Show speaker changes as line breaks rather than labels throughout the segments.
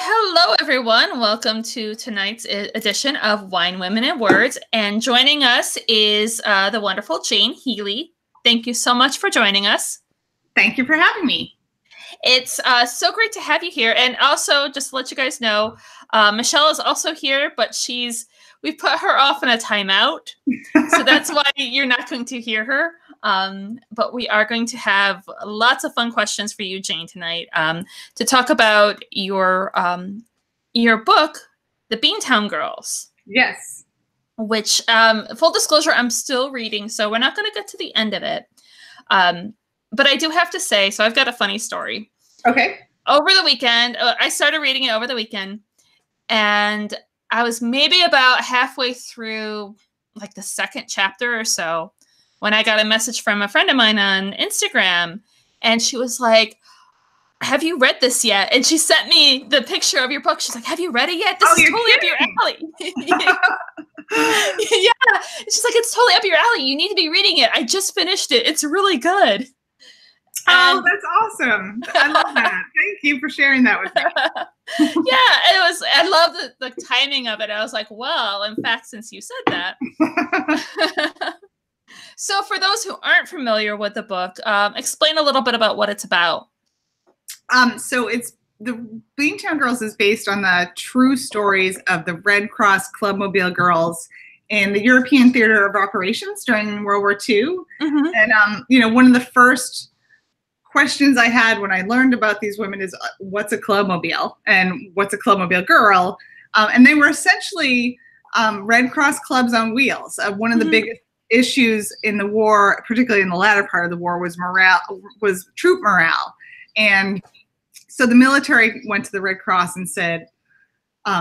Hello, everyone. Welcome to tonight's edition of Wine, Women, and Words. And joining us is the wonderful Jane Healey. Thank you so much for joining us.
Thank you for having me.
It's so great to have you here. And also, just to let you guys know, Michelle is also here, but we put her off in a timeout. So that's why you're not going to hear her. But we are going to have lots of fun questions for you, Jane, tonight to talk about your book, The Beantown Girls.
Yes.
Which, full disclosure, I'm still reading, so we're not going to get to the end of it. But I do have to say, so I've got a funny story.
Okay.
Over the weekend, I started reading it over the weekend, and I was maybe about halfway through, like the second chapter or so, when I got a message from a friend of mine on Instagram, and she was like, "Have you read this yet?" And she sent me the picture of your book. She's like, "Have you read it yet? This is totally up your alley." Yeah. She's like, "It's totally up your alley. You need to be reading it. I just finished it. It's really good."
Oh, that's awesome. I love that. Thank you for sharing that with me.
Yeah, I love the timing of it. I was like, well, in fact, since you said that. So for those who aren't familiar with the book, explain a little bit about what it's about.
So the Beantown Girls is based on the true stories of the Red Cross Clubmobile girls in the European theater of operations during World War II. Mm-hmm. And, one of the first questions I had when I learned about these women is what's a clubmobile and what's a clubmobile girl? And they were essentially Red Cross clubs on wheels. One of the biggest issues in the war, particularly in the latter part of the war, was troop morale. And so the military went to the Red Cross and said,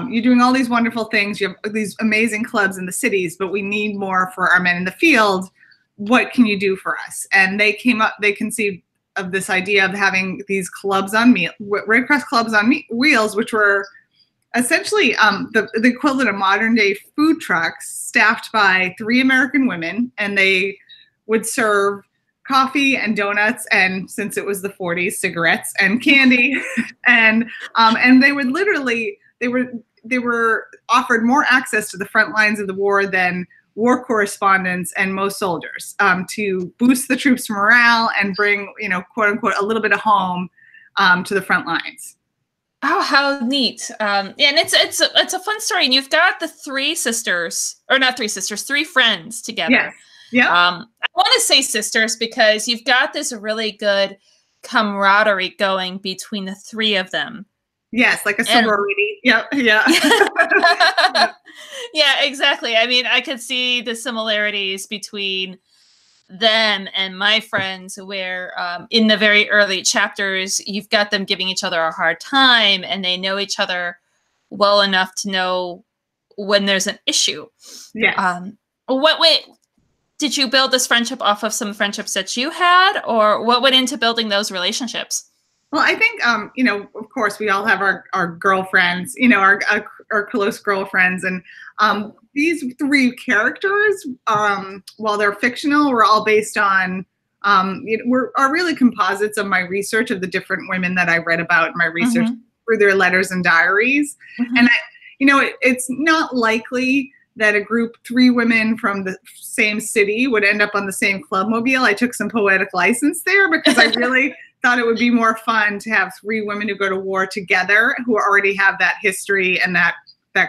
you're doing all these wonderful things. You have these amazing clubs in the cities, but we need more for our men in the field. What can you do for us? And they conceived of this idea of having these clubs on Red Cross clubs on wheels, which were essentially the equivalent of modern day food trucks staffed by 3 American women, and they would serve coffee and donuts, and since it was the 40s, cigarettes and candy, and they would literally they were offered more access to the front lines of the war than war correspondents and most soldiers, to boost the troops' morale and bring, quote unquote, a little bit of home to the front lines.
Oh, how neat. Yeah, and it's a fun story. And you've got the 3 friends together.
Yes. Yeah.
I want to say sisters because you've got this really good camaraderie going between the 3 of them.
Yes, like a sorority. Yep. Yeah.
Yeah, exactly. I mean, I could see the similarities between them and my friends where in the very early chapters, you've got them giving each other a hard time and they know each other well enough to know when there's an issue.
Yeah.
What way did you build this friendship off of some friendships that you had, or what went into building those relationships?
Well, I think, of course, we all have our girlfriends, our close girlfriends. And these 3 characters, while they're fictional, were all based on, are really composites of my research of the different women that I read about in my research through their letters and diaries. And, it's not likely that a group 3 women from the same city would end up on the same clubmobile. I took some poetic license there because I really thought it would be more fun to have 3 women who go to war together who already have that history and that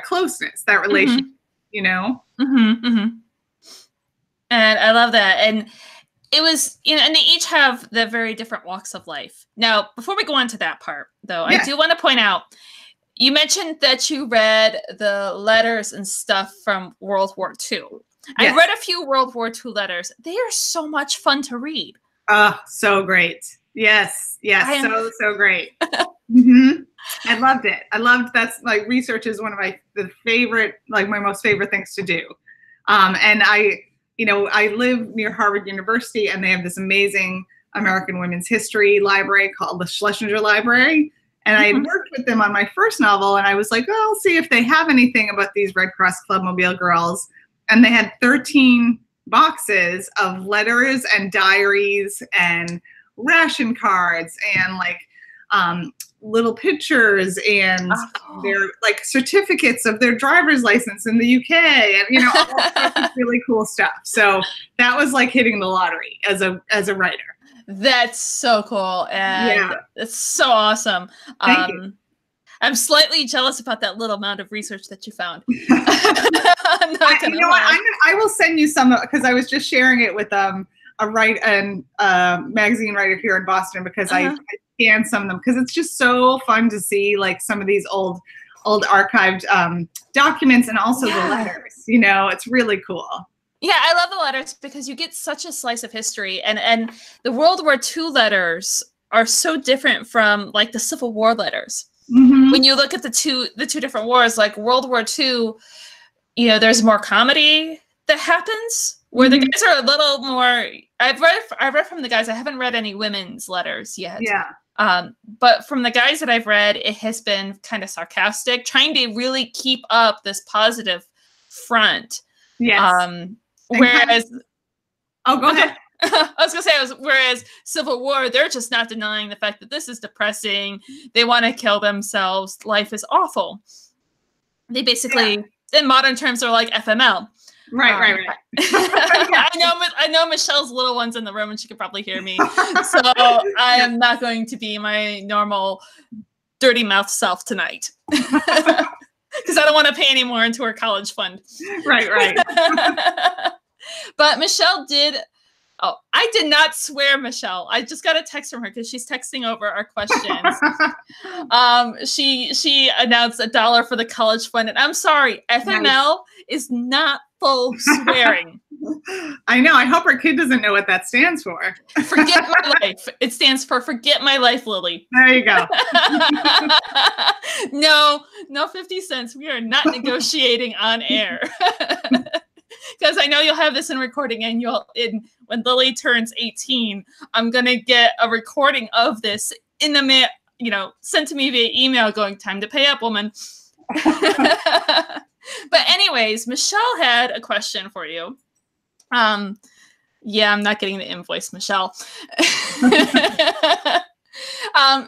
closeness, that relationship,
And I love that. And it was, and they each have the very different walks of life. Now, before we go on to that part, though, yeah. I do want to point out, you mentioned that you read the letters and stuff from World War II. Yes. I read a few World War II letters. They are so much fun to read.
Oh, so great. Yes. So great. I loved it. That's like research is one of my most favorite things to do. And I live near Harvard University, and they have this amazing American women's history library called the Schlesinger Library. And I had worked with them on my first novel, and I was like, I'll see if they have anything about these Red Cross Clubmobile girls. And they had 13 boxes of letters and diaries and ration cards and little pictures and
cool.
their like certificates of their driver's license in the UK, and you know, all sorts of really cool stuff. So that was like hitting the lottery as a writer.
That's so cool, and it's so awesome.
Thank you.
I'm slightly jealous about that little amount of research that you found.
I will send you some because I was just sharing it with a magazine writer here in Boston because I scanned some of them because it's just so fun to see like some of these old archived documents and also the letters. You know, it's really cool.
Yeah, I love the letters because you get such a slice of history, and the World War II letters are so different from like the Civil War letters.
Mm-hmm.
When you look at the two different wars, like World War II, you know, there's more comedy that happens where the guys are a little more. I've read from the guys. I haven't read any women's letters yet.
Yeah.
But from the guys that I've read, it has been kind of sarcastic, trying to really keep up this positive front.
Yes.
Whereas,
go ahead.
I was gonna say, whereas Civil War, they're just not denying the fact that this is depressing. They want to kill themselves. Life is awful. They basically, in modern terms, are like FML.
Right.
I know Michelle's little one's in the room, and she could probably hear me. So I am not going to be my normal dirty mouth self tonight. Because I don't want to pay any more into her college fund.
Right.
But Michelle did. Oh, I did not swear, Michelle. I just got a text from her because she's texting over our questions. She announced $1 for the college fund, and I'm sorry, FML is not full swearing.
I know. I hope our kid doesn't know what that stands for.
Forget my life. It stands for Forget My Life, Lily.
There you go.
No 50 cents. We are not negotiating on air. Because I know you'll have this in recording, and when Lily turns 18, I'm gonna get a recording of this in the mail, sent to me via email, going, "Time to pay up, woman." But anyways, Michelle had a question for you. Yeah, I'm not getting the invoice, Michelle.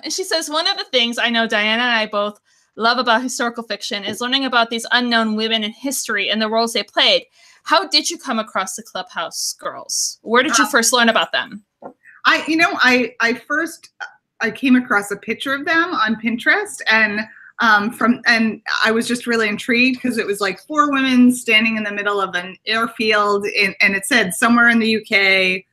She says, one of the things I know Diana and I both love about historical fiction is learning about these unknown women in history and the roles they played. How did you come across the Clubhouse Girls? Where did you first learn about them?
I came across a picture of them on Pinterest, and I was just really intrigued because it was like 4 women standing in the middle of an airfield, and it said somewhere in the UK,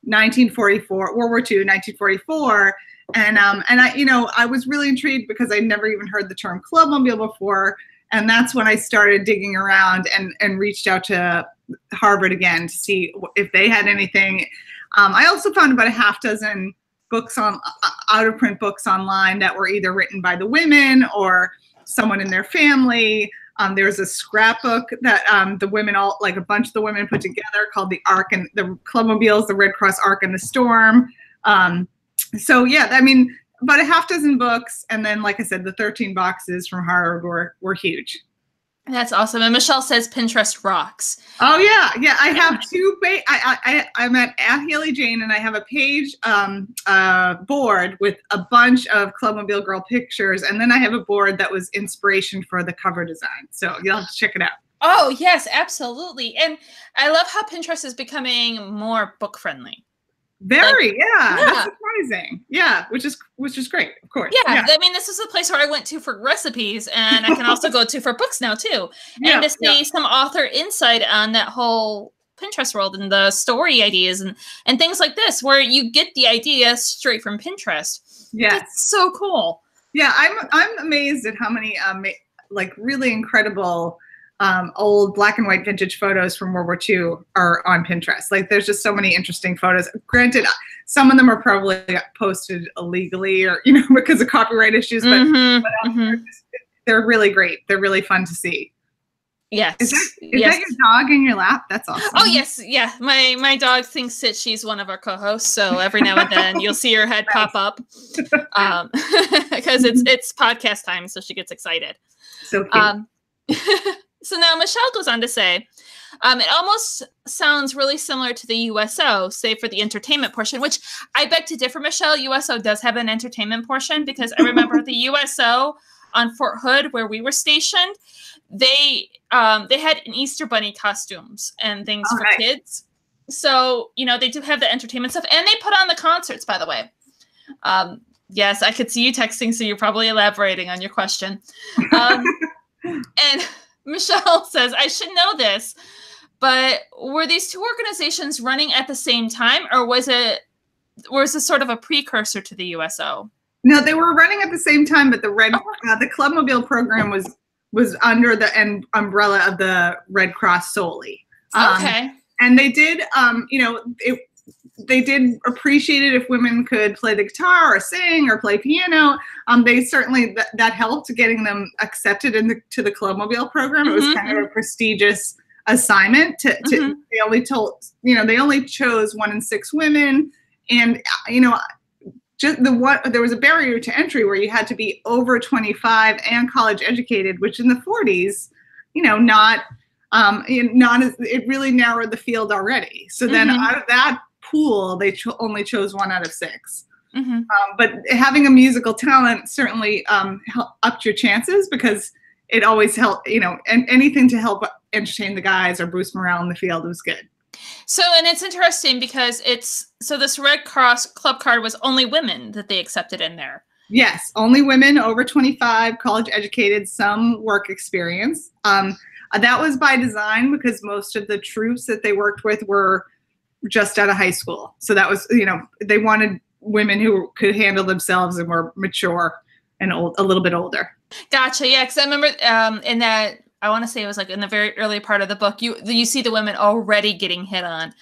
1944, World War II, 1944. And I was really intrigued because I'd never even heard the term clubmobile before. And that's when I started digging around and reached out to Harvard again to see if they had anything. I also found about a half dozen books out of print books online that were either written by the women or someone in their family. There's a scrapbook that the women a bunch of the women put together called the Ark and the Clubmobiles, the Red Cross Ark and the Storm. So yeah, I mean, about a half dozen books, and then, like I said, the 13 boxes from Harvard were huge.
That's awesome. And Michelle says Pinterest rocks.
Oh yeah. I have 2. I'm at Healey Jane, and I have a page board with a bunch of Clubmobile Girl pictures, and then I have a board that was inspiration for the cover design. So you'll have to check it out.
Oh yes, absolutely. And I love how Pinterest is becoming more book friendly.
Very, that's surprising. Yeah, which is great, of course.
Yeah, I mean, this is a place where I went to for recipes, and I can also go to for books now too. And to see some author insight on that whole Pinterest world and the story ideas and things like this, where you get the idea straight from Pinterest.
Yeah,
it's so cool.
Yeah, I'm amazed at how many really incredible old black and white vintage photos from World War II are on Pinterest. Like, there's just so many interesting photos. Granted, some of them are probably posted illegally or, because of copyright issues, but they're really great. They're really fun to see.
Yes.
Is that your dog in your lap? That's awesome.
Oh, yes. Yeah. My dog thinks that she's one of our co-hosts. So every now and then you'll see her head pop up because it's podcast time. So she gets excited.
So cute.
So now Michelle goes on to say, it almost sounds really similar to the USO, save for the entertainment portion, which I beg to differ, Michelle. USO does have an entertainment portion, because I remember the USO on Fort Hood, where we were stationed, they had an Easter Bunny costumes and things for kids. So, you know, they do have the entertainment stuff, and they put on the concerts, by the way. Yes, I could see you texting, so you're probably elaborating on your question. And Michelle says, I should know this, but were these two organizations running at the same time, or was this sort of a precursor to the USO?
No, they were running at the same time, but the Clubmobile program was under the umbrella of the Red Cross solely.
Okay.
And they did, you know, they did appreciate it if women could play the guitar or sing or play piano. They certainly, that helped getting them accepted into the Clubmobile program. It was kind of a prestigious assignment they only chose 1 in 6 women. And, you know, there was a barrier to entry where you had to be over 25 and college educated, which in the 40s, you know, it really narrowed the field already. So then out of that pool, they only chose 1 out of 6. But having a musical talent certainly upped your chances, because it always helped, you know, and anything to help entertain the guys or boost morale in the field was good.
So, and it's interesting because this Red Cross club card was only women that they accepted in there.
Yes, only women over 25, college educated, some work experience. That was by design, because most of the troops that they worked with were just out of high school. So that was, you know, they wanted women who could handle themselves and were mature and a little bit older.
Gotcha. Yeah, because I remember in that, I want to say it was like in the very early part of the book, you see the women already getting hit on.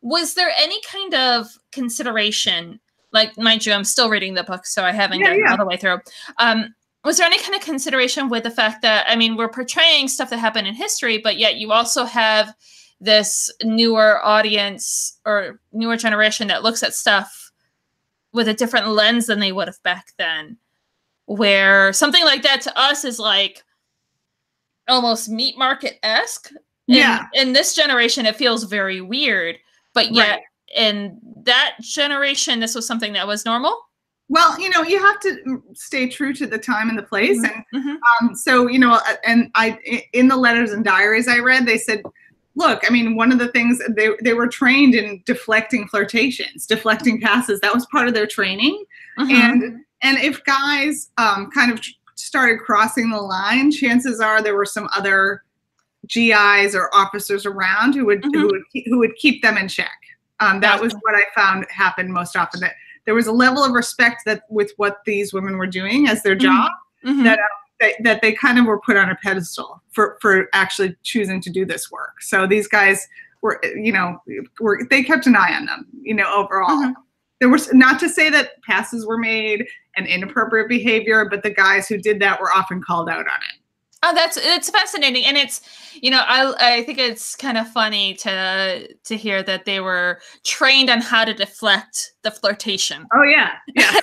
Was there any kind of consideration, like, mind you, I'm still reading the book, so I haven't gotten all the way through. Was there any kind of consideration with the fact that, I mean, we're portraying stuff that happened in history, but yet you also have this newer audience or newer generation that looks at stuff with a different lens than they would have back then, where something like that to us is like almost meat market-esque.
Yeah.
In this generation, it feels very weird, but yet in that generation, this was something that was normal.
Well, you know, you have to stay true to the time and the place. And so, you know, and in the letters and diaries I read, they said, look, I mean, one of the things, they were trained in deflecting flirtations, deflecting passes. That was part of their training. And if guys kind of started crossing the line, chances are there were some other GIs or officers around who would keep them in check. That was what I found happened most often. That there was a level of respect that with what these women were doing as their job, that they kind of were put on a pedestal for actually choosing to do this work. So these guys were, you know, they kept an eye on them, you know, overall. There was, not to say that passes were made and inappropriate behavior, but the guys who did that were often called out on it.
Oh, it's fascinating. And it's, you know, I think it's kind of funny to hear that they were trained on how to deflect the flirtation.
Oh, yeah. Yeah.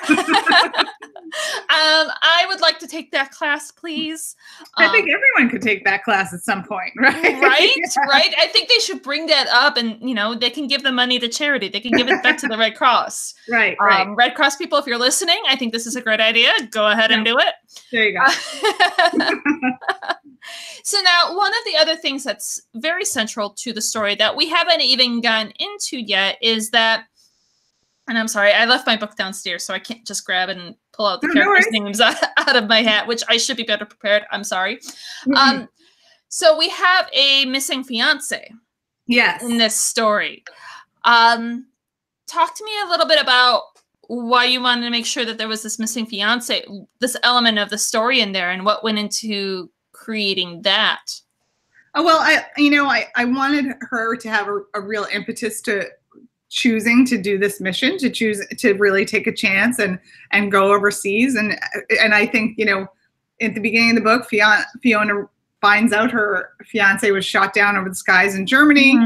I would like to take that class, please.
I think everyone could take that class at some point, right?
Right, right. I think they should bring that up, and, you know, they can give the money to charity. They can give it back to the Red Cross.
Right.
Red Cross people, if you're listening, I think this is a great idea. Go ahead and do it.
There you go.
So now, one of the other things that's very central to the story that we haven't even gotten into yet is that, and I'm sorry, I left my book downstairs, so I can't just grab it and pull out the characters' names out of my hat, which I should be better prepared. I'm sorry. So we have a missing fiance.
Yes.
In this story. Talk to me a little bit about why you wanted to make sure that there was this missing fiance, this element of the story in there, and what went into creating that.
Oh, well, I wanted her to have a real impetus to choosing to do this mission, to choose to really take a chance and go overseas. And I think, you know, at the beginning of the book, Fiona finds out her fiance was shot down over the skies in Germany,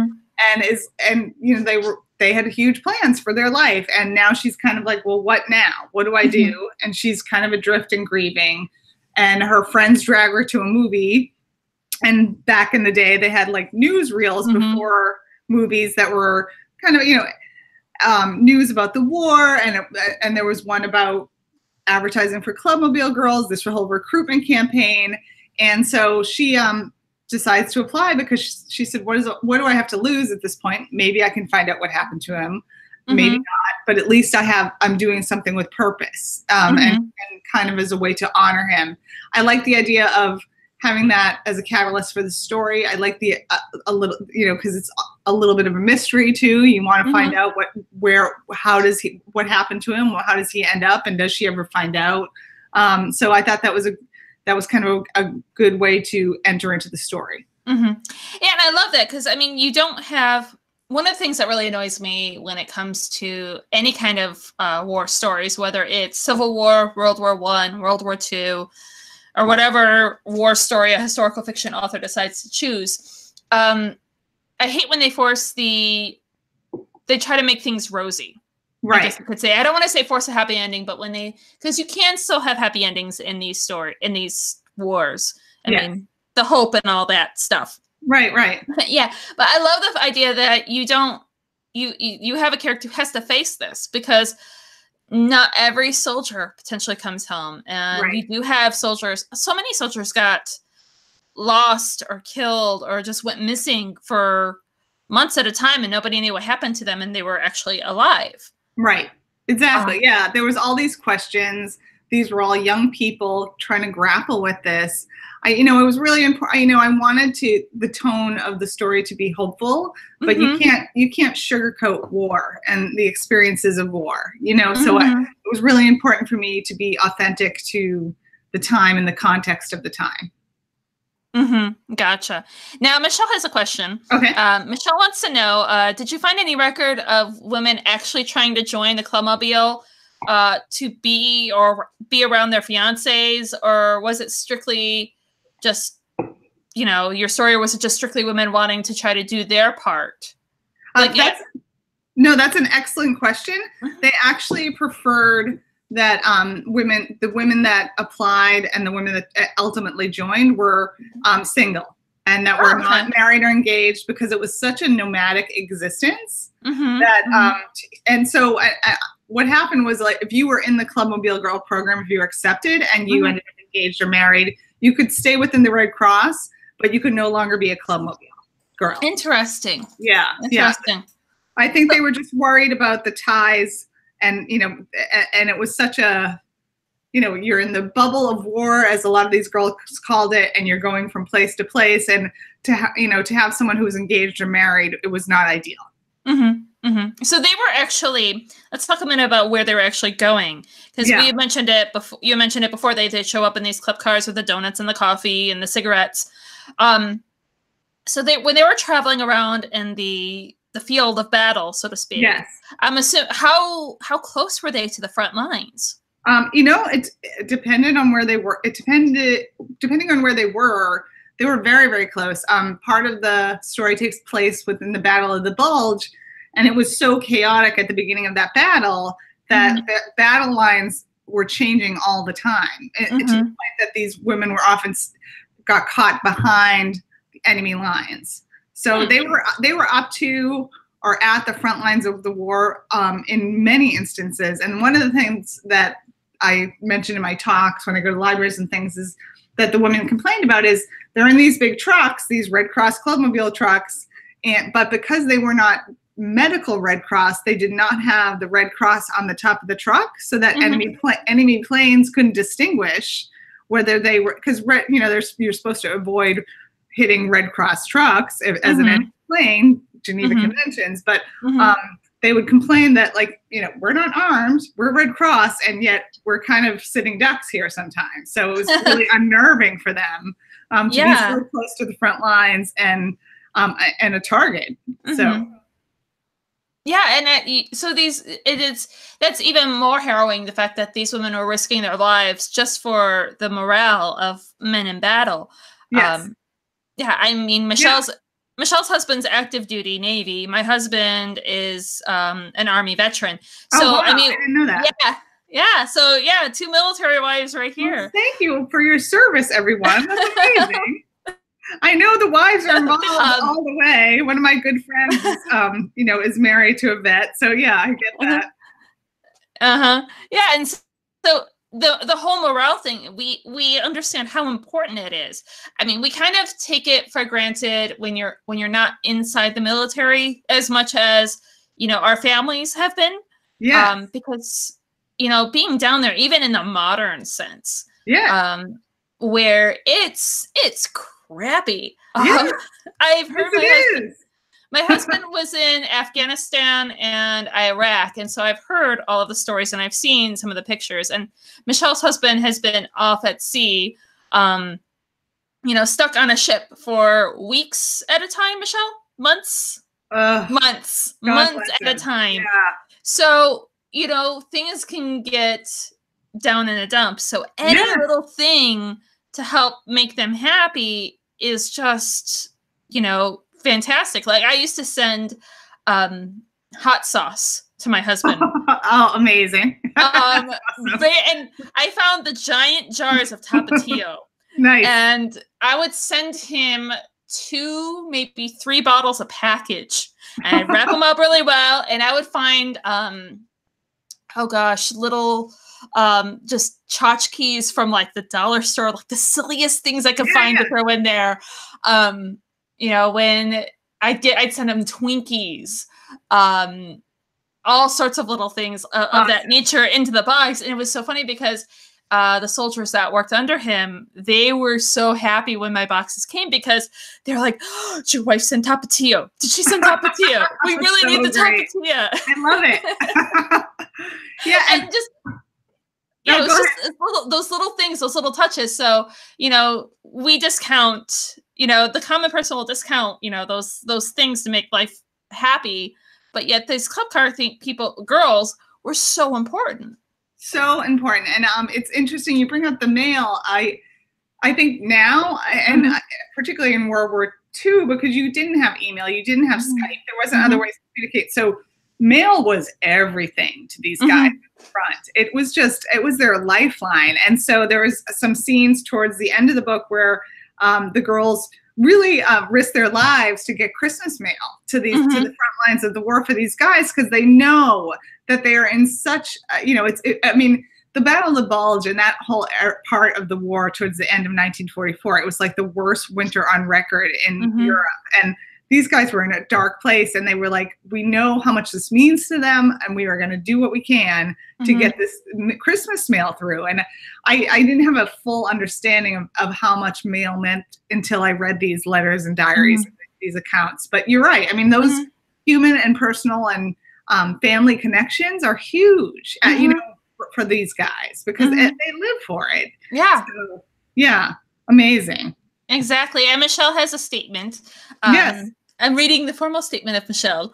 and you know, they had huge plans for their life, and now she's kind of like, well, what now? What do I do? And she's kind of adrift and grieving, and her friends drag her to a movie And back in the day, they had like newsreels before movies that were kind of, news about the war. And there was one about advertising for Clubmobile Girls, this whole recruitment campaign. And so she decides to apply because she said, what do I have to lose at this point? Maybe I can find out what happened to him. Maybe not, but at least I'm doing something with purpose, and kind of as a way to honor him. I like the idea of having that as a catalyst for the story. I like the a little, because it's a little bit of a mystery too. You want to find out what happened to him, how does he end up, and does she ever find out? So I thought that was kind of a good way to enter into the story.
Yeah, and I love that because you don't have. One of the things that really annoys me when it comes to any kind of war stories, whether it's Civil War, World War I, World War II, or whatever war story a historical fiction author decides to choose, I hate when they try to make things rosy.
Right.
I guess you could say. I don't want to say force a happy ending, but because you can still have happy endings in these wars. I mean, the hope and all that stuff.
Right.
Yeah, but I love the idea that you have a character who has to face this, because not every soldier potentially comes home, and you do have soldiers. So many soldiers got lost or killed or just went missing for months at a time, and nobody knew what happened to them, and they were actually alive.
Right. Exactly. Yeah. There was all these questions. These were all young people trying to grapple with this. It was really important. I wanted the tone of the story to be hopeful, but you can't sugarcoat war and the experiences of war. So it was really important for me to be authentic to the time and the context of the time.
Gotcha. Now, Michelle has a question.
Okay.
Michelle wants to know, did you find any record of women actually trying to join the Clubmobile to be around their fiancés, or was it strictly just, your story, or was it just strictly women wanting to try to do their part?
That's an excellent question. They actually preferred that the women that applied and the women that ultimately joined were single, and that were not married or engaged, because it was such a nomadic existence that and so what happened was, like, if you were in the Clubmobile Girl program, if you were accepted and you ended up engaged or married, you could stay within the Red Cross, but you could no longer be a Clubmobile Girl.
Interesting.
Yeah.
Interesting.
I think they were just worried about the ties, and and it was such a, you're in the bubble of war, as a lot of these girls called it, and you're going from place to place, and to have someone who was engaged or married, it was not ideal.
So they were actually, let's talk a minute about where they were actually going, because we mentioned it before. You mentioned it before. They show up in these club cars with the donuts and the coffee and the cigarettes. So when they were traveling around in the field of battle, so to speak. Yes. I'm assuming, how close were they to the front lines?
It depended on where they were. Depending on where they were very, very close. Part of the story takes place within the Battle of the Bulge, and it was so chaotic at the beginning of that battle that the battle lines were changing all the time. To the point that these women were often got caught behind the enemy lines. So they were up to or at the front lines of the war in many instances. And one of the things that I mentioned in my talks when I go to libraries and things is that the women complained about is they're in these big trucks, these Red Cross Clubmobile trucks, but because they were not medical Red Cross, they did not have the Red Cross on the top of the truck, so that enemy planes couldn't distinguish whether they were, because you're supposed to avoid hitting Red Cross trucks as an enemy plane, Geneva Conventions, but they would complain that, like, we're not armed, we're Red Cross, and yet we're kind of sitting ducks here sometimes. So it was really unnerving for them to be so close to the front lines and a target. So.
Yeah, and that's even more harrowing, the fact that these women are risking their lives just for the morale of men in battle.
Yes.
I mean, Michelle's husband's active duty Navy. My husband is an Army veteran. So
wow. I didn't know that.
Yeah. So two military wives right here.
Well, thank you for your service, everyone. That's amazing. I know the wives are involved all the way. One of my good friends, is married to a vet. So yeah, I get that.
Yeah, and so the whole morale thing, we understand how important it is. I mean, we kind of take it for granted when you're not inside the military as much as our families have been.
Yeah.
Because being down there, even in the modern sense,
yeah,
where it's crappy.
Yeah.
I've heard
yes,
my husband was in Afghanistan and Iraq, and so I've heard all of the stories and I've seen some of the pictures. And Michelle's husband has been off at sea, stuck on a ship for weeks at a time, Michelle? Months at a time.
Yeah.
So, things can get down in a dump. So any little thing to help make them happy is just, fantastic. Like I used to send hot sauce to my husband.
Oh, amazing.
And I found the giant jars of Tapatio.
Nice.
And I would send him 2, maybe 3 bottles a package. And I'd wrap them up really well. And I would find, little just tchotchkes from like the dollar store, like the silliest things I could find to throw in there. When I'd send them Twinkies, all sorts of little things of that nature into the box. And it was so funny because the soldiers that worked under him, they were so happy when my boxes came because they're like, oh, did your wife send Tapatio? Did she send Tapatio? We really need the Tapatio.
I love it. Yeah.
And just, those little things, those little touches. So, we discount, the common person will discount, those things to make life happy. But yet these club car girls were so important.
So important. And it's interesting you bring up the mail. I think now, and particularly in World War II, because you didn't have email, you didn't have Skype, there wasn't other ways to communicate. So mail was everything to these guys in the front. It was their lifeline. And so there was some scenes towards the end of the book where the girls really risk their lives to get Christmas mail to the front lines of the war for these guys, because they know that they are in such, the Battle of the Bulge and that whole part of the war towards the end of 1944, it was like the worst winter on record in Europe. And these guys were in a dark place, and they were like, we know how much this means to them, and we are going to do what we can to get this Christmas mail through. And I didn't have a full understanding of how much mail meant until I read these letters and diaries, and these accounts. But you're right. I mean, those human and personal and family connections are huge, for these guys, because they live for it.
Yeah.
So, yeah. Amazing.
Exactly. And Michelle has a statement.
Yes.
I'm reading the formal statement of Michelle.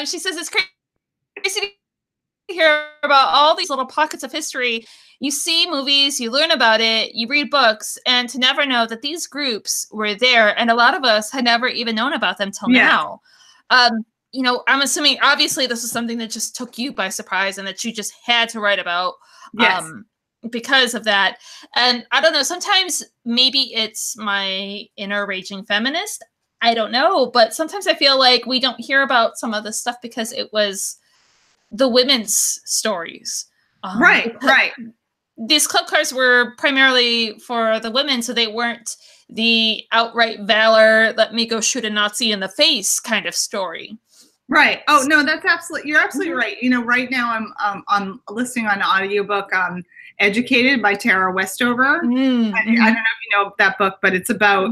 She says, it's crazy to hear about all these little pockets of history. You see movies, you learn about it, you read books, and to never know that these groups were there. And a lot of us had never even known about them till now. I'm assuming, obviously, this is something that just took you by surprise and that you just had to write about.
Yes.
Because of that. And I don't know, sometimes maybe it's my inner raging feminist. I don't know. But sometimes I feel like we don't hear about some of this stuff because it was the women's stories.
Right.
These club cars were primarily for the women, so they weren't the outright valor, let me go shoot a Nazi in the face kind of story.
Right. Oh, no, you're absolutely right. Right now I'm listening on an audiobook, Educated by Tara Westover. I don't know if you know that book, but it's about,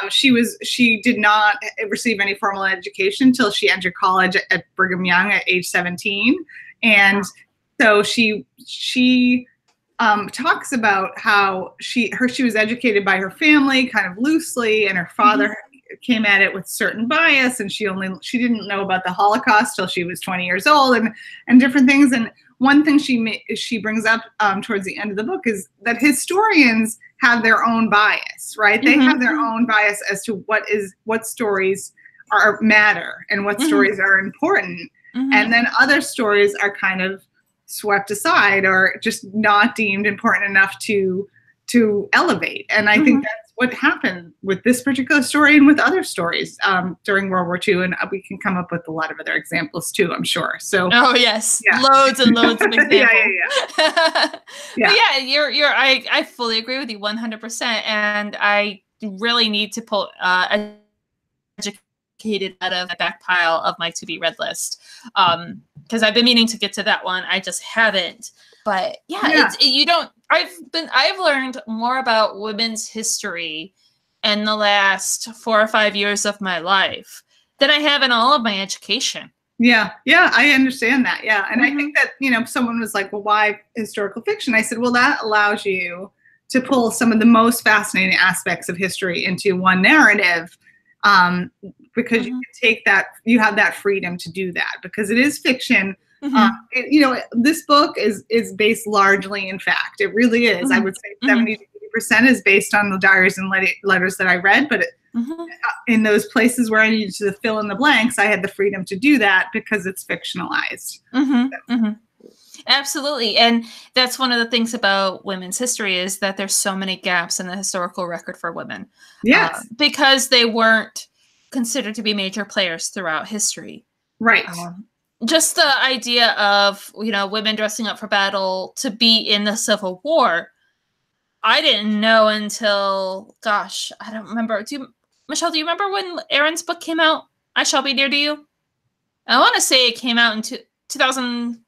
she did not receive any formal education until she entered college at Brigham Young at age 17. And so she talks about how she was educated by her family kind of loosely, and her father came at it with certain bias, and she didn't know about the Holocaust till she was 20 years old, and different things. And one thing she brings up towards the end of the book is that historians have their own bias, right? They have their own bias as to what stories matter and what stories are important, and then other stories are kind of swept aside or just not deemed important enough to to elevate. And I think that's what happened with this particular story and with other stories during World War II. And we can come up with a lot of other examples too, I'm sure. So,
oh yes, loads and loads of examples.
Yeah.
But yeah, I fully agree with you 100%. And I really need to pull educated out of the back pile of my to be read list. Because I've been meaning to get to that one. I just haven't. But I've learned more about women's history in the last 4 or 5 years of my life than I have in all of my education.
Yeah, I understand that. Yeah. And I think that, someone was like, well, why historical fiction? I said, well, that allows you to pull some of the most fascinating aspects of history into one narrative, because you can take that, you have that freedom to do that, because it is fiction. This book is based largely in fact. It really is. I would say 70 to 80% is based on the diaries and letters that I read, but in those places where I needed to fill in the blanks, I had the freedom to do that because it's fictionalized.
Absolutely. And that's one of the things about women's history is that there's so many gaps in the historical record for women.
Yes.
Because they weren't considered to be major players throughout history.
Right.
Just the idea of, women dressing up for battle to be in the Civil War, I didn't know until, gosh, I don't remember. Michelle, do you remember when Erin's book came out, I Shall Be Near to You? I want to say it came out in 2000.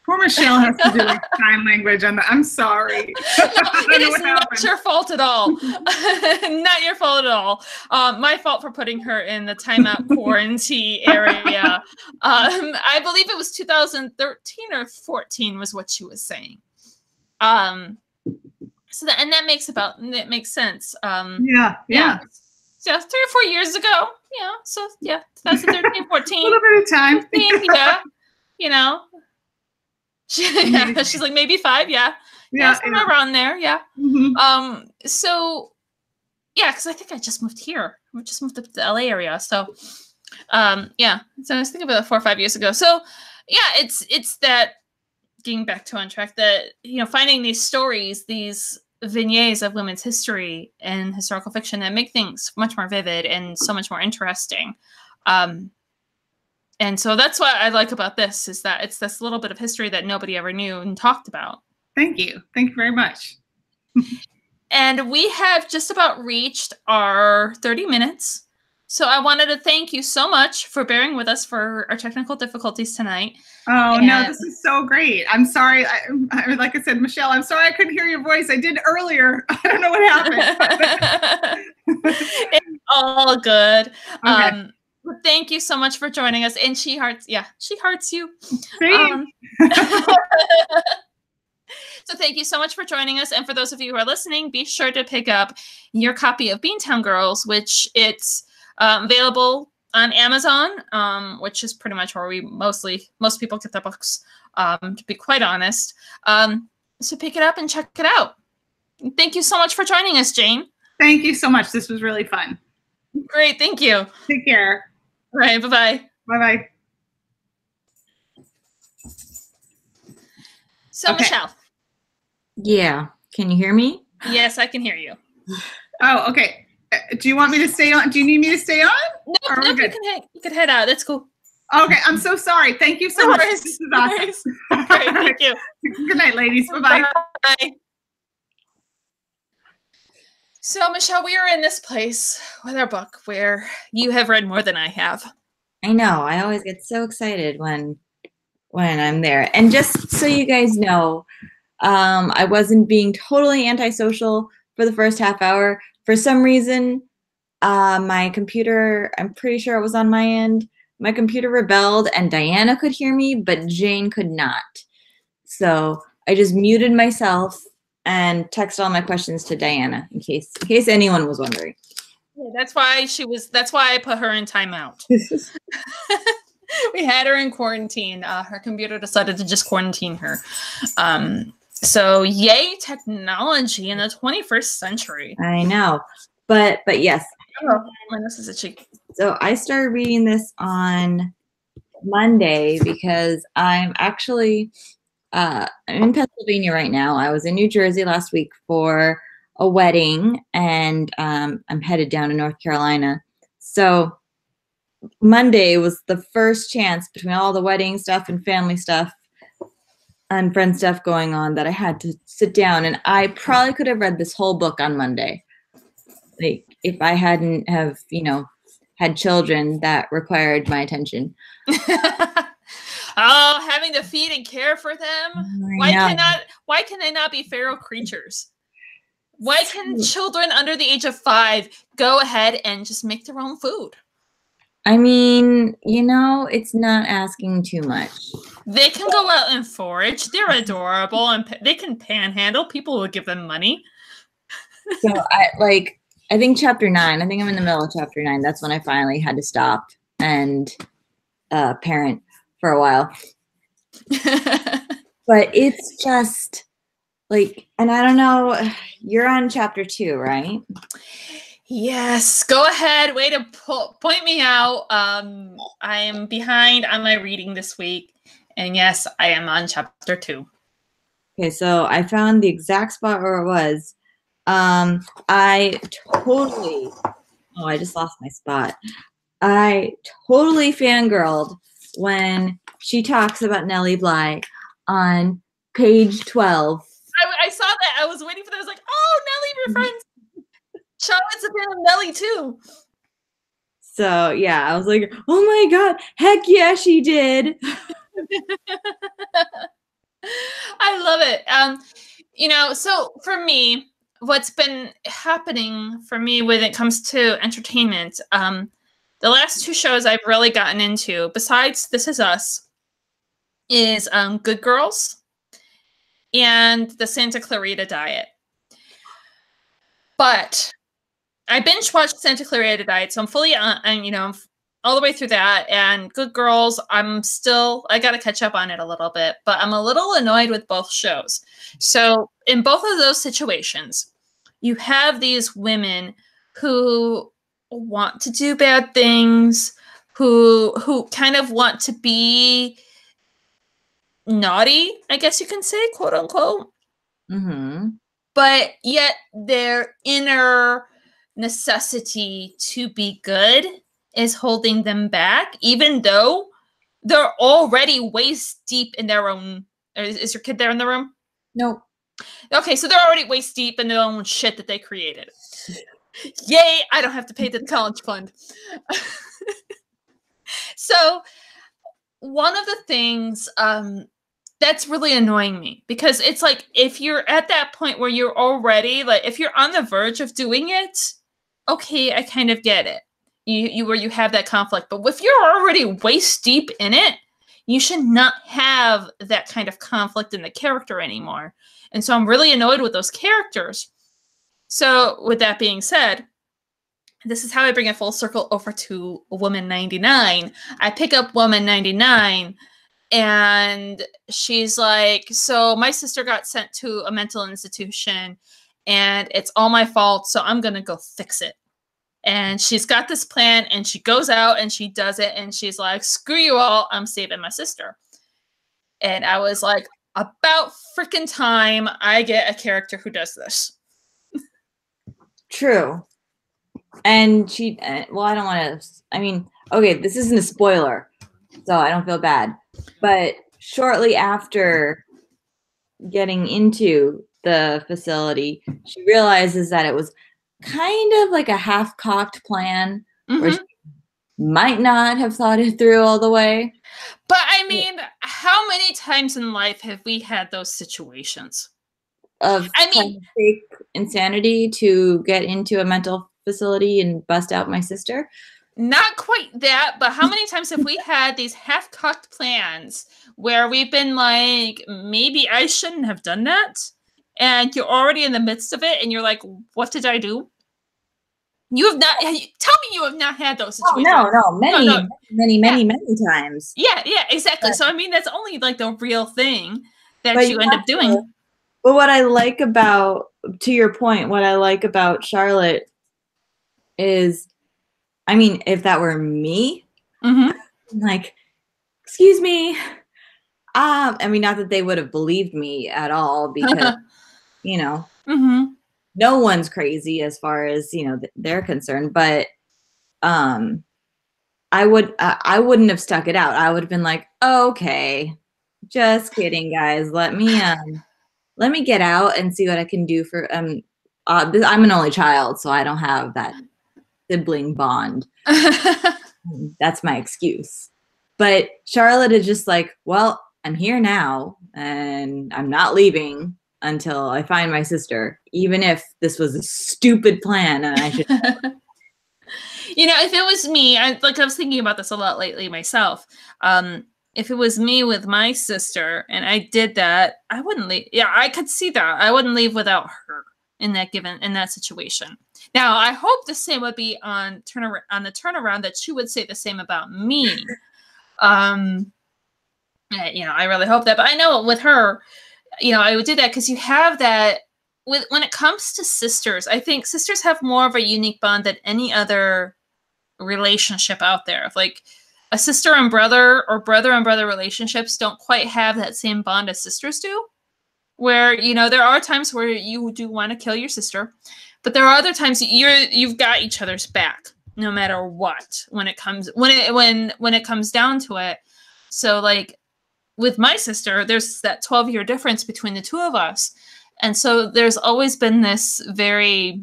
Poor Michelle has to do like sign language on that. I'm sorry.
It is not your fault at all. Not your fault at all. My fault for putting her in the timeout quarantine area. I believe it was 2013 or 14 was what she was saying. So that makes sense.
Yeah.
So 3 or 4 years ago. Yeah. So yeah, 2013, 14.
A little bit of time.
15, yeah. She's like maybe 5. Yeah. Somewhere around there. Yeah. So yeah, because I think I just moved here. We just moved up to the LA area. So So I was thinking about it 4 or 5 years ago. So yeah, it's that, getting back to on track, that finding these stories, these vignettes of women's history and historical fiction that make things much more vivid and so much more interesting. And so that's what I like about this, is that it's this little bit of history that nobody ever knew and talked about.
Thank you very much.
And we have just about reached our 30 minutes. So I wanted to thank you so much for bearing with us for our technical difficulties tonight.
Oh, no, this is so great. I'm sorry. Like I said, Michelle, I'm sorry I couldn't hear your voice. I did earlier. I don't know what happened.
It's all good.
Okay.
Thank you so much for joining us. And she hearts you. So thank you so much for joining us. And for those of you who are listening, be sure to pick up your copy of Beantown Girls, which it's available on Amazon, which is pretty much where most people get their books, to be quite honest. So pick it up and check it out. Thank you so much for joining us, Jane.
Thank you so much. This was really fun.
Great. Thank you.
Take care.
All right. Bye-bye.
Bye-bye.
So, okay. Michelle.
Yeah. Can you hear me?
Yes, I can hear you.
Oh, okay. Do you want me to stay on? Do you need me to stay on?
No, you can head out. That's cool.
Okay. I'm so sorry. Thank you so much. This is awesome.
Great. Thank you.
Good night, ladies. Bye-bye.
Bye. So, Michelle, we are in this place with our book where you have read more than I have.
I know. I always get so excited when I'm there. And just so you guys know, I wasn't being totally antisocial for the first half hour. For some reason, my computer, I'm pretty sure it was on my end, my computer rebelled and Diana could hear me, but Jane could not. So I just muted myself and texted all my questions to Diana in case anyone was wondering.
Yeah, that's why I put her in timeout. We had her in quarantine. Her computer decided to just quarantine her. So yay technology in the 21st century.
I know. But yes.
Oh, this is itchy.
So I started reading this on Monday because I'm actually I'm in Pennsylvania right now. I was in New Jersey last week for a wedding, and I'm headed down to North Carolina. So Monday was the first chance between all the wedding stuff and family stuff and friend stuff going on that I had to sit down, and I probably could have read this whole book on Monday. Like if I hadn't have, had children that required my attention.
Oh, having to feed and care for them. Why can they not be feral creatures? Why can children under the age of 5 go ahead and just make their own food?
I mean, it's not asking too much.
They can go out and forage. They're adorable, and they can panhandle. People will give them money.
So I think chapter 9. I think I'm in the middle of chapter 9. That's when I finally had to stop and parent for a while. But it's just and I don't know. You're on chapter 2, right?
Yes, go ahead. Way to point me out. I am behind on my reading this week. And yes, I am on chapter 2.
Okay, so I found the exact spot where it was. I just lost my spot. I totally fangirled when she talks about Nellie Bly on page 12.
I saw that. I was waiting for that. I was like, oh, Nellie, we're friends. Charlotte's a fan of Nellie too.
So yeah, I was like, oh my God, heck yeah, she did.
I love it. So for me, what's been happening for me when it comes to entertainment, the last 2 shows I've really gotten into, besides This Is Us, is Good Girls and the Santa Clarita Diet. But I binge watched Santa Clarita Diet, so I'm fully on, I'm all the way through that. And Good Girls, I got to catch up on it a little bit, but I'm a little annoyed with both shows. So in both of those situations, you have these women who want to do bad things, who kind of want to be naughty, I guess you can say, quote unquote.
Mm-hmm.
But yet their inner necessity to be good is holding them back, even though they're already waist deep in their own. Is your kid there in the room?
Nope.
Okay, so they're already waist deep in their own shit that they created. Yay, I don't have to pay the college fund. So one of the things that's really annoying me, because it's like, if you're at that point where you're already if you're on the verge of doing it, okay, I kind of get it. You where you have that conflict, but if you're already waist deep in it, you should not have that kind of conflict in the character anymore. And so I'm really annoyed with those characters. So with that being said, this is how I bring it full circle over to Woman 99. I pick up Woman 99, and she's like, so my sister got sent to a mental institution, and it's all my fault, so I'm going to go fix it. And she's got this plan, and she goes out and she does it, and she's like, screw you all, I'm saving my sister. And I was like, about freaking time I get a character who does this.
True. And she, well, I don't want to, okay, this isn't a spoiler, so I don't feel bad. But shortly after getting into the facility, she realizes that it was kind of like a half-cocked plan, where she might not have thought it through all the way.
But how many times in life have we had those situations?
Of fake insanity to get into a mental facility and bust out my sister?
Not quite that, but how many times have we had these half-cocked plans where we've been like, maybe I shouldn't have done that? And you're already in the midst of it, and you're like, what did I do? You have not, tell me you have not had those situations.
Oh, no. Many times.
Yeah, exactly. So, that's only like the real thing that you end up doing.
But what I like about, to your point, what I like about Charlotte is, if that were me, like, excuse me, I mean, not that they would have believed me at all because, you know,
Mm-hmm.
no one's crazy as far as, you know, they're concerned, but I wouldn't have stuck it out. I would have been like, okay, just kidding, guys. Let me get out and see what I can do for I'm an only child, so I don't have that sibling bond. That's my excuse. But Charlotte is just like, well, I'm here now and I'm not leaving until I find my sister, even if this was a stupid plan and I should.
You know, if it was me, I was thinking about this a lot lately myself. If it was me with my sister and I did that, I wouldn't leave. Yeah, I could see that. I wouldn't leave without her in that situation. Now, I hope the same would be on the turnaround, that she would say the same about me. You know, I really hope that. But I know with her, you know, I would do that because you have that when it comes to sisters. I think sisters have more of a unique bond than any other relationship out there. Like a sister and brother or brother and brother relationships don't quite have that same bond as sisters do. Where, you know, there are times where you do want to kill your sister, but there are other times you've got each other's back no matter what when it comes down to it. So like with my sister, there's that 12-year difference between the two of us. And so there's always been this very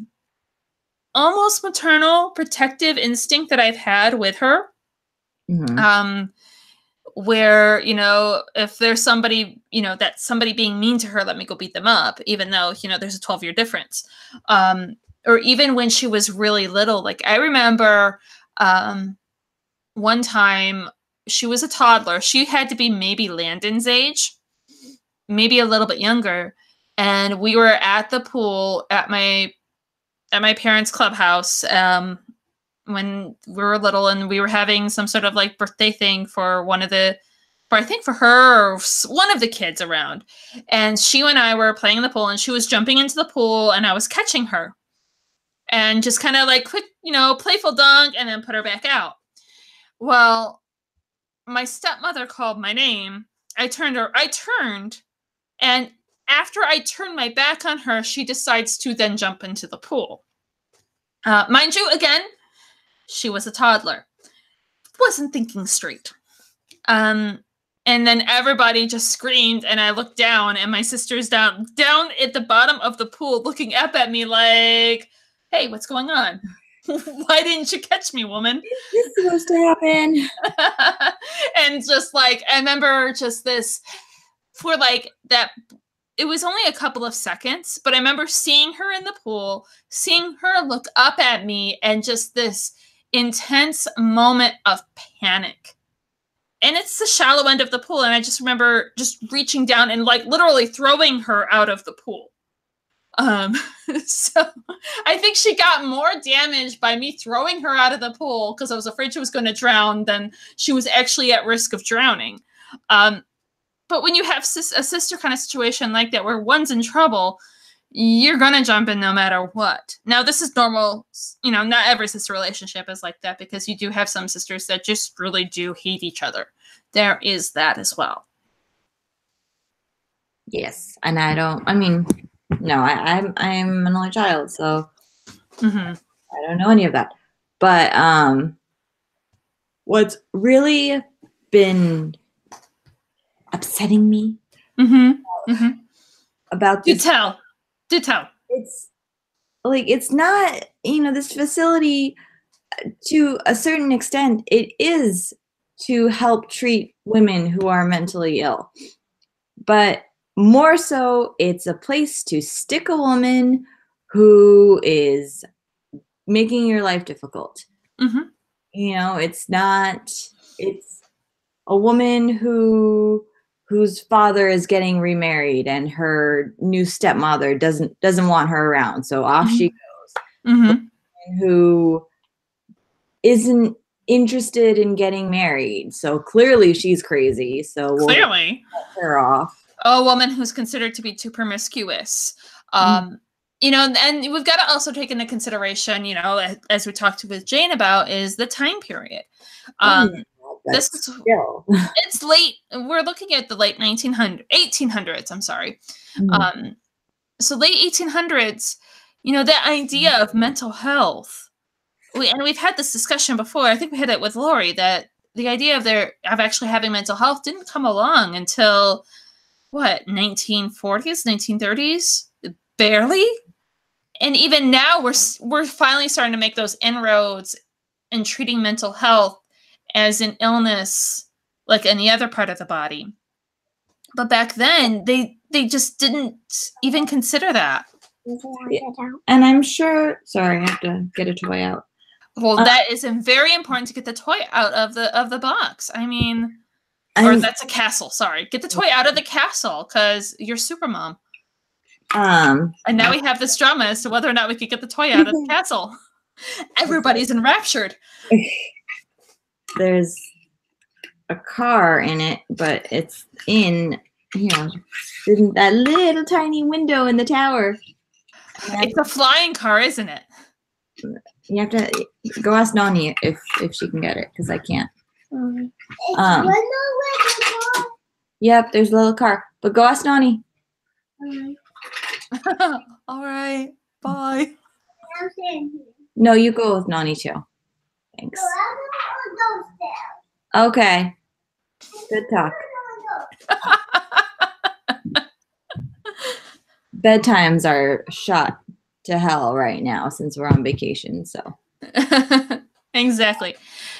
almost maternal protective instinct that I've had with her.
Mm-hmm.
Where, you know, if there's somebody, you know, that somebody being mean to her, let me go beat them up, even though, you know, there's a 12-year difference. Or even when she was really little, like I remember one time she was a toddler. She had to be maybe Landon's age, maybe a little bit younger. And we were at the pool at my parents' clubhouse when we were little, and we were having some sort of like birthday thing for I think for her or one of the kids around. And she and I were playing in the pool, and she was jumping into the pool, and I was catching her and just kind of like quick, you know, playful dunk and then put her back out. Well, my stepmother called my name. I turned, and after I turned my back on her, she decides to then jump into the pool. Mind you, again, she was a toddler. Wasn't thinking straight. And then everybody just screamed, and I looked down, and my sister's down at the bottom of the pool looking up at me like, hey, what's going on? Why didn't you catch me, woman?
This is supposed to happen.
And just like, I remember just this for like that. It was only a couple of seconds, but I remember seeing her in the pool, seeing her look up at me, and just this intense moment of panic. And it's the shallow end of the pool, and I just remember just reaching down and like literally throwing her out of the pool. So I think she got more damage by me throwing her out of the pool because I was afraid she was going to drown than she was actually at risk of drowning. But when you have a sister kind of situation like that where one's in trouble, you're going to jump in no matter what. Now, this is normal. You know, not every sister relationship is like that, because you do have some sisters that just really do hate each other. There is that as well.
Yes. And no, I'm an only child, so I don't know any of that. But what's really been upsetting me about this,
do tell.
It's like, it's not, you know, this facility, to a certain extent, it is to help treat women who are mentally ill, but more so, it's a place to stick a woman who is making your life difficult. You know, it's a woman whose father is getting remarried, and her new stepmother doesn't want her around, so off she goes. Who isn't interested in getting married, so clearly she's crazy, so we'll cut her off.
A woman who's considered to be too promiscuous. You know, and we've got to also take into consideration, you know, as we talked with Jane about, is the time period. this is
still.
It's late. We're looking at the late 1800s. I'm sorry. So late 1800s. You know, the idea of mental health. We've had this discussion before. I think we had it with Lori that the idea of actually having mental health didn't come along until what, 1940s, 1930s, barely. And even now, we're finally starting to make those inroads in treating mental health as an illness like any other part of the body. But back then, they just didn't even consider that.
Yeah. And I'm sure. Sorry, I have to get a toy out.
Well, that is very important to get the toy out of the box. I mean, or that's a castle. Sorry, get the toy out of the castle because you're super mom. And now we have this drama as to whether or not we could get the toy out of the castle. Everybody's enraptured.
There's a car in it, but it's in that little tiny window in the tower.
It's a flying car, isn't it?
You have to go ask Nani if she can get it because I can't. Yep, there's a little car, but go ask Nani.
All right, bye.
No, you go with Nani too. Thanks. Okay. Good talk. Bedtimes are shot to hell right now since we're on vacation, so.
Exactly.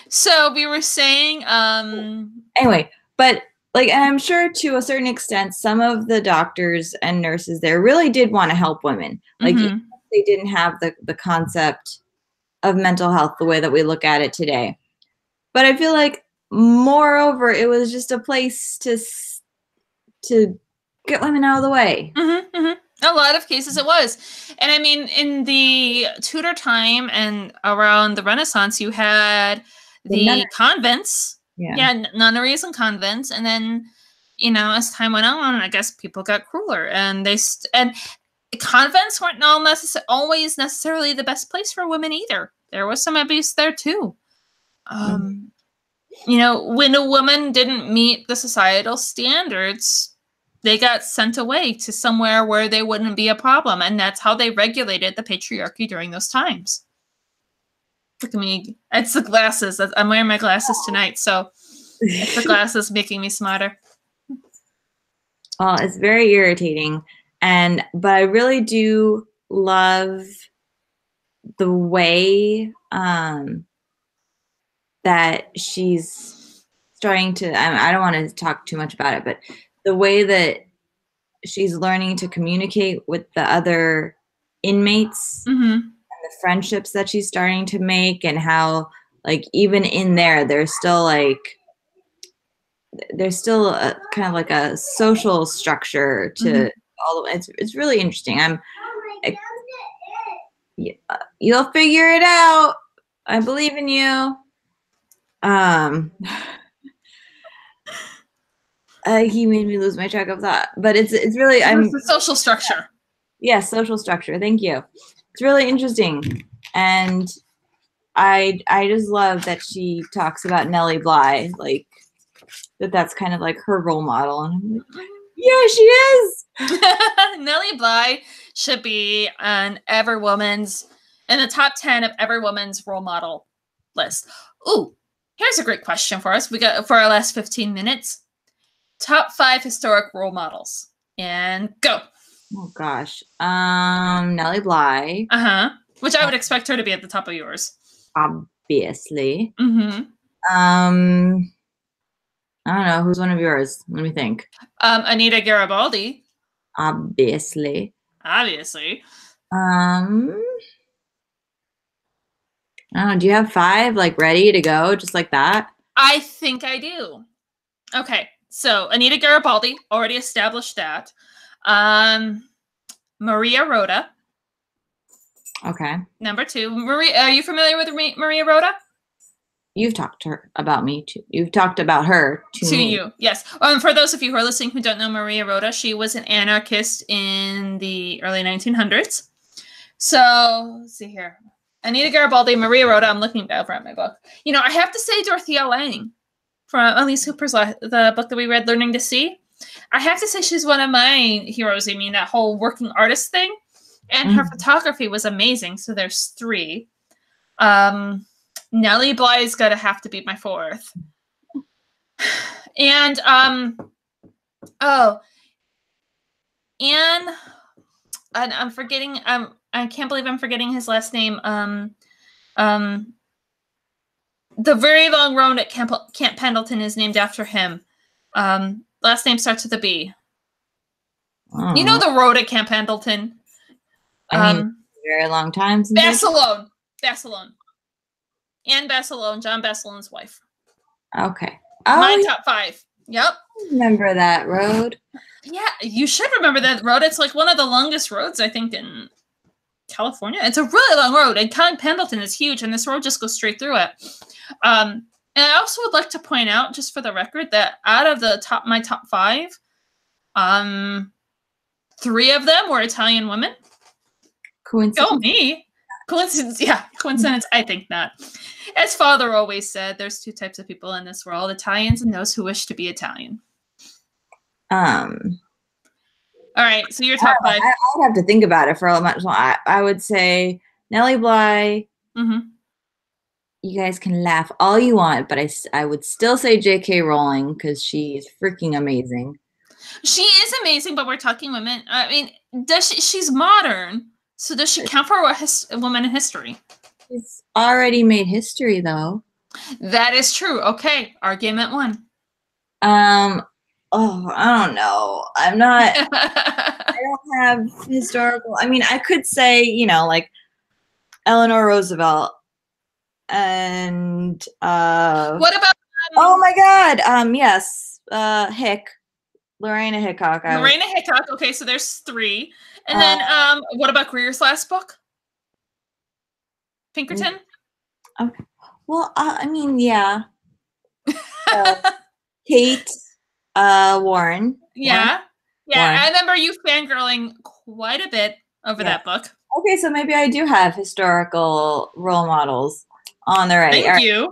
So we were saying
anyway, but like, and I'm sure to a certain extent some of the doctors and nurses there really did want to help women. Like they didn't have the concept of mental health the way that we look at it today. But I feel like moreover it was just a place to get women out of the way.
A lot of cases it was. And I mean, in the Tudor time and around the Renaissance, you had the convents. Yeah, nunneries and convents. And then, you know, as time went on, I guess people got crueler. And convents weren't always necessarily the best place for women either. There was some abuse there too. You know, when a woman didn't meet the societal standards, they got sent away to somewhere where they wouldn't be a problem. And that's how they regulated the patriarchy during those times. Look at me. It's the glasses. I'm wearing my glasses tonight, so it's the glasses making me smarter.
Well, it's very irritating. But I really do love the way that she's starting to, I don't want to talk too much about it, but the way that she's learning to communicate with the other inmates and the friendships that she's starting to make, and how, like, even in there, there's still a kind of like a social structure to all of it. It's really interesting. You'll figure it out. I believe in you. He made me lose my track of thought, but it's really
the social structure.
Yes, social structure. Thank you. It's really interesting, and I just love that she talks about Nellie Bly, like that's kind of like her role model, and I'm like, yeah, she is.
Nellie Bly should be in the top 10 of every woman's role model list. Ooh, here's a great question for us. We got for our last 15 minutes. Top 5 historic role models. And go.
Oh gosh. Nellie Bly.
Which I would expect her to be at the top of yours.
Obviously. I don't know. Who's one of yours? Let me think.
Anita Garibaldi.
Obviously.
I
don't know. Do you have 5 like ready to go, just like that?
I think I do. Okay. So Anita Garibaldi, already established that. Maria Rota.
Okay.
Number 2. Maria, are you familiar with Maria Rota?
You've talked to her about me too. You've talked about her to me.
You, yes. For those of you who are listening who don't know Maria Rota, she was an anarchist in the early 1900s. So let's see here. Anita Garibaldi, Maria Rota. I'm looking over at my book. You know, I have to say Dorothea Lange. from Elise Hooper's the book that we read, Learning to See. I have to say she's one of my heroes. I mean, that whole working artist thing. And her photography was amazing. So there's 3. Nellie Bly's got to have to be my 4th. And, and I'm forgetting, I can't believe I'm forgetting his last name. The Very Long Road at Camp Pendleton is named after him. Last name starts with a B. You know the road at Camp Pendleton?
I mean, very long time since
Bassalone. Anne Bassalone, John Bassalone's wife.
Okay.
My top 5. Yep.
Remember that road?
Yeah, you should remember that road. It's like one of the longest roads, I think, in California. It's a really long road, and Camp Pendleton is huge, and this road just goes straight through it. And I also would like to point out, just for the record, that out of my top 5, 3 of them were Italian women.
Coincidence?
Go me. Coincidence? Yeah, coincidence? I think not. As Father always said, there's 2 types of people in this world: Italians and those who wish to be Italian. All right, so your top 5.
I would have to think about it for a much longer. I would say Nellie Bly. You guys can laugh all you want, but I would still say J.K. Rowling because she's freaking amazing.
She is amazing, but we're talking women. I mean, she's modern, so does she count for a woman in history?
She's already made history, though.
That is true. Okay, argument 1.
Oh, I don't know. I'm not. I don't have historical. I mean, I could say, like Eleanor Roosevelt and
what about?
Oh my God. Yes. Lorena Hickok.
Lorena Hickok. Okay, so there's 3, and then what about Greer's last book? Pinkerton.
Okay. Well, I mean, yeah. Kate Warren.
Yeah.
Warren.
I remember you fangirling quite a bit over that book.
Okay, so maybe I do have historical role models on the right.
Thank you.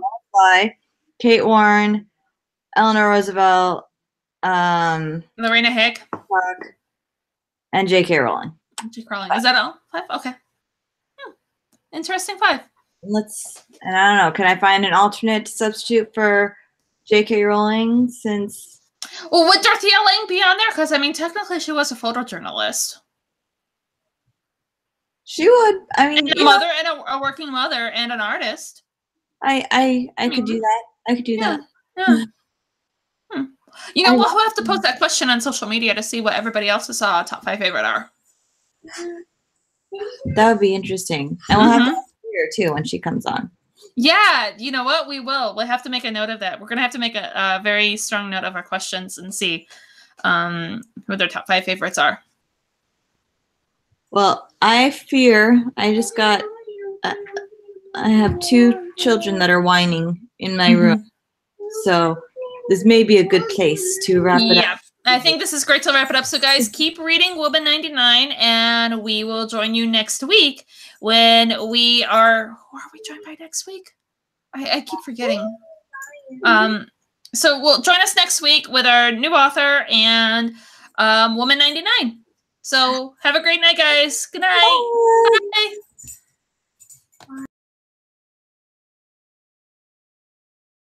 Kate Warren, Eleanor Roosevelt,
Lorena Hickok,
and J.K. Rowling.
J.K. Rowling. Is that all? 5? Okay. Interesting 5.
And I don't know, can I find an alternate substitute for J.K. Rowling since...
Well, would Dorothea Lange be on there? Because, I mean, technically she was a photojournalist.
She would. I mean,
and a mother and a working mother and an artist.
I could do that. I could do that.
Yeah. You know, we'll have to post that question on social media to see what everybody else's top 5 favorite are.
That would be interesting. And we'll have to ask her too when she comes on.
Yeah, you know what? We will. We'll have to make a note of that. We're going to have to make a very strong note of our questions and see who their top 5 favorites are.
Well, I fear I just got... I have 2 children that are whining in my room. So this may be a good place to wrap it up.
I think this is great to wrap it up. So, guys, keep reading Woman 99, and we will join you next week when we are... Who are we joined by next week? I keep forgetting. So we'll join us next week with our new author and Woman 99. So have a great night, guys. Good night. Bye. Bye.